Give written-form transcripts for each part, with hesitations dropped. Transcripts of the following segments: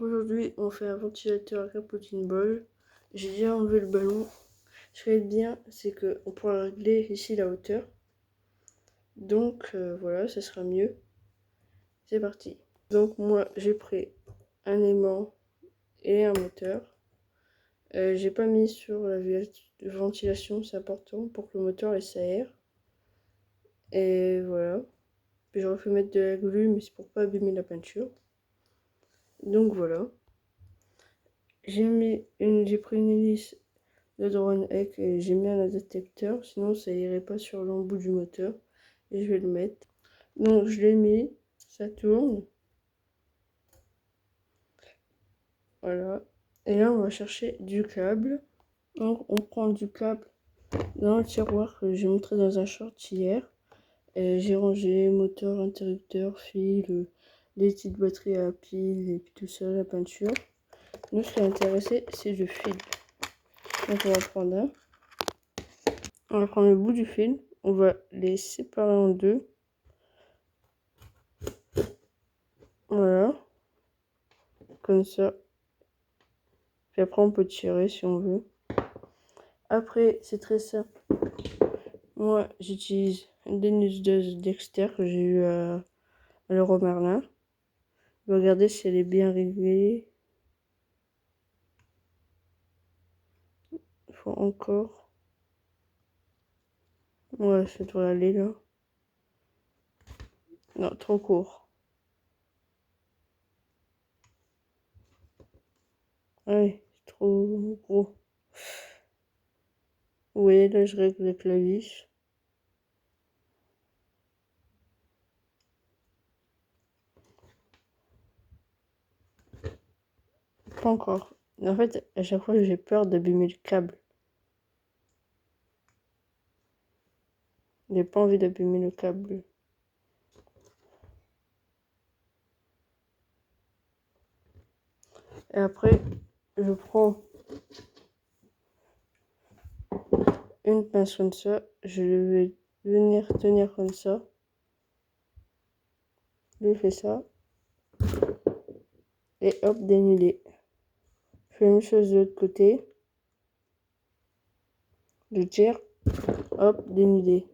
Aujourd'hui, on fait un ventilateur à capotine ball. J'ai déjà enlevé le ballon. Ce qui est bien, c'est qu'on pourra régler ici la hauteur. Donc voilà, ça sera mieux. C'est parti. Donc moi, j'ai pris un aimant et un moteur. J'ai pas mis sur la ventilation, c'est important pour que le moteur laisse air. Et voilà. Puis j'aurais pu mettre de la glu, mais c'est pour pas abîmer la peinture. Donc voilà. J'ai pris une hélice de drone egg et j'ai mis un détecteur, sinon ça irait pas sur l'embout du moteur. Et je vais le mettre. Donc je l'ai mis, ça tourne. Voilà. Et là on va chercher du câble. Donc on prend du câble dans le tiroir que j'ai montré dans un short hier. Et j'ai rangé moteur, interrupteur, fil, les petites batteries à piles et puis tout ça, la peinture. Nous ce qui est intéressé c'est le fil. Donc on va prendre un. On va prendre le bout du fil. On va les séparer en deux. Voilà. Comme ça. Puis après on peut tirer si on veut. Après c'est très simple. Moi j'utilise une dénudeuse Dexter que j'ai eu à Leroy Merlin. Regardez si elle est bien réglée. Il faut encore. Ouais, ça doit aller là. Non, trop court. Ouais, c'est trop gros. Vous voyez là je règle les claviches. Pas encore. En fait, à chaque fois j'ai peur d'abîmer le câble. J'ai pas envie d'abîmer le câble. Et après, je prends une pince comme ça. Je vais venir tenir comme ça. Je fais ça. Et hop, dénudé. Je fais la même chose de l'autre côté. Je tire. Hop, dénudé.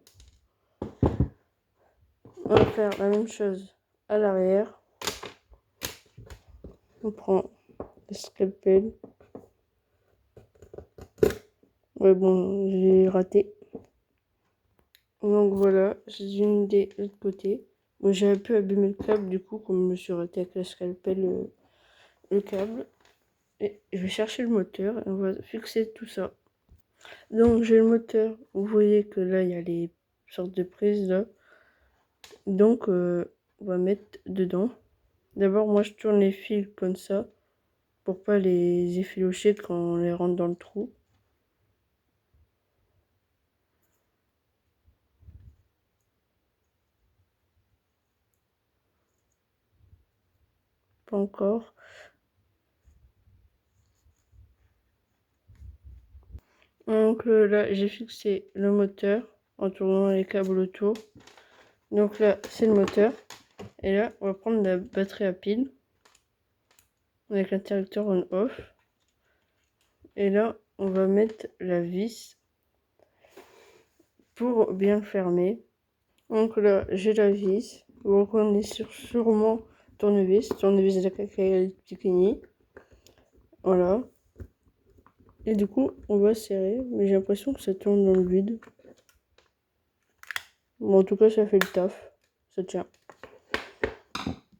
On va faire la même chose à l'arrière. On prend le scalpel. Ouais, bon, j'ai raté. Donc voilà, j'ai dénudé de l'autre côté. Bon, j'ai un peu abîmé le câble du coup, comme je me suis raté avec le scalpel le câble. Et je vais chercher le moteur et on va fixer tout ça. Donc j'ai le moteur. Vous voyez que là, il y a les sortes de prises là. Donc on va mettre dedans. D'abord, moi, je tourne les fils comme ça pour pas les effilocher quand on les rentre dans le trou. Pas encore. Donc là, j'ai fixé le moteur en tournant les câbles autour. Donc là, c'est le moteur. Et là, on va prendre la batterie à pile avec l'interrupteur on-off. Et là, on va mettre la vis pour bien le fermer. Donc là, j'ai la vis. Vous reconnaissez sûrement tournevis de la Cacahuète Picquigny. Voilà. Et du coup, on va serrer. Mais j'ai l'impression que ça tourne dans le vide. Bon, en tout cas, ça fait le taf. Ça tient.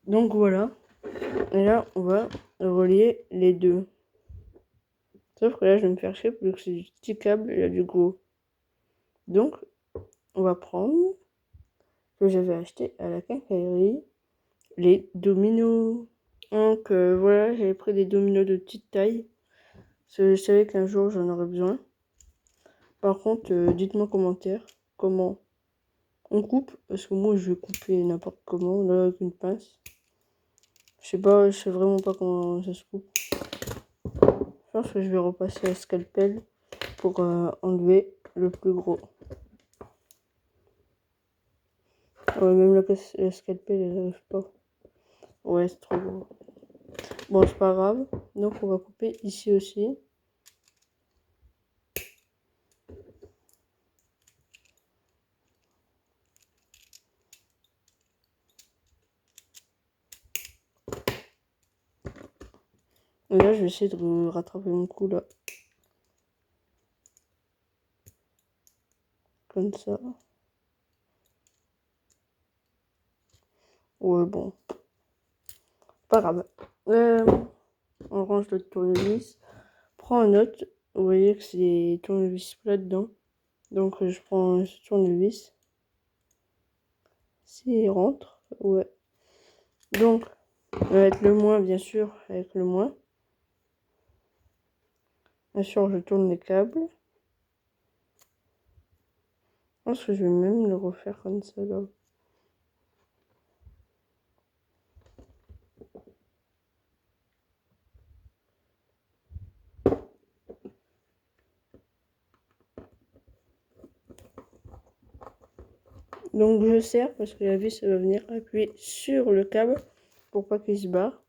Donc voilà. Et là, on va relier les deux. Sauf que là, je vais me faire chier parce que c'est du petit câble et il y a du gros. Donc, on va prendre que j'avais acheté à la quincaillerie les dominos. Donc voilà, j'avais pris des dominos de petite taille. Parce que je savais qu'un jour j'en aurais besoin. Par contre, dites-moi en commentaire comment on coupe. Parce que moi je vais couper n'importe comment, là avec une pince. Je sais vraiment pas comment ça se coupe. Je pense que je vais repasser à scalpel pour enlever le plus gros. Ouais, même le scalpel, elle n'arrive pas. Ouais, c'est trop gros. Bon, c'est pas grave. Donc, on va couper ici aussi. Et là, je vais essayer de rattraper mon coup, là. Comme ça. Ouais, bon. Pas grave. On range le tournevis. Prends un autre. Vous voyez que c'est des tournevis plats dedans. Donc, je prends ce tournevis. S'il rentre, ouais. Donc, on va mettre le moins, bien sûr, avec le moins. Bien sûr, je tourne les câbles. Je pense que je vais même le refaire comme ça, là. Donc, je serre parce que la vis, elle va venir appuyer sur le câble pour pas qu'il se barre.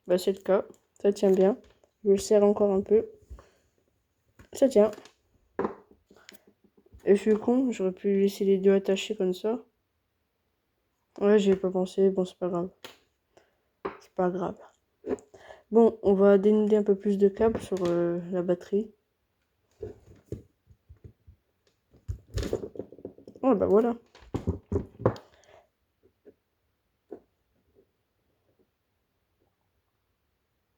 Bah, c'est le cas. Ça tient bien. Je le serre encore un peu. Ça tient. Et je suis con, j'aurais pu laisser les deux attachés comme ça. Ouais, j'y ai pas pensé. Bon, c'est pas grave. C'est pas grave. Bon, on va dénuder un peu plus de câbles sur la batterie. Oh, bah voilà.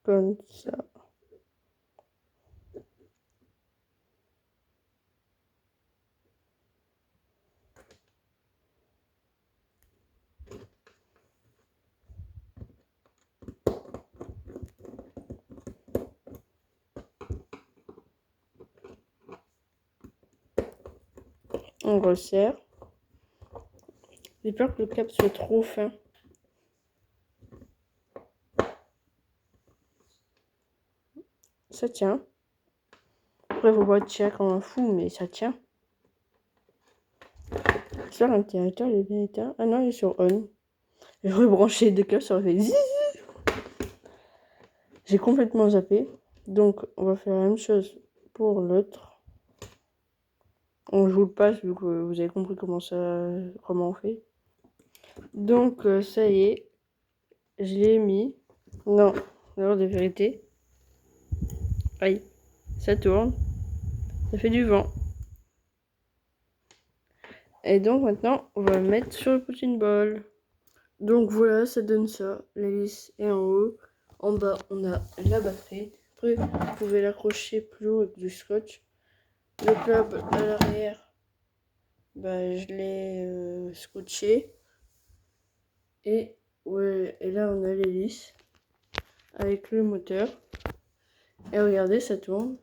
Comme ça. On resserre. J'ai peur que le câble soit trop fin. Ça tient. Après, faut pas tirer comme un fou, mais ça tient. J'espère que l'interrupteur il est bien éteint. Ah non, il est sur on. J'ai rebranché les deux câbles, ça aurait fait zzzz. J'ai complètement zappé. Donc, on va faire la même chose pour l'autre. On joue le passe vu que vous avez compris comment on fait. Donc, ça y est. Je l'ai mis. Non, l'heure de vérité. Aïe, ça tourne. Ça fait du vent. Et donc maintenant, on va le mettre sur le punching ball. Donc voilà, ça donne ça. L'hélice est en haut. En bas, on a la batterie. Après, vous pouvez l'accrocher plus haut avec du scotch. Le club à l'arrière, bah, je l'ai scotché. Et, ouais, et là, on a l'hélice avec le moteur. Et regardez, ça tourne.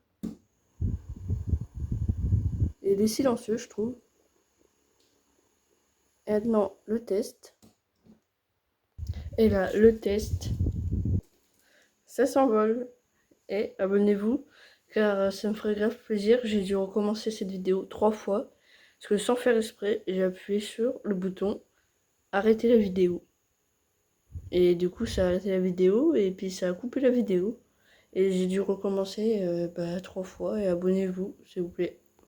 Et il est silencieux, je trouve. Et maintenant, le test. Et là, le test. Ça s'envole. Et abonnez-vous, car ça me ferait grave plaisir. J'ai dû recommencer cette vidéo 3 fois. Parce que sans faire exprès, j'ai appuyé sur le bouton arrêter la vidéo. Et du coup, ça a arrêté la vidéo et puis ça a coupé la vidéo. Et j'ai dû recommencer 3 fois. Et abonnez-vous, s'il vous plaît.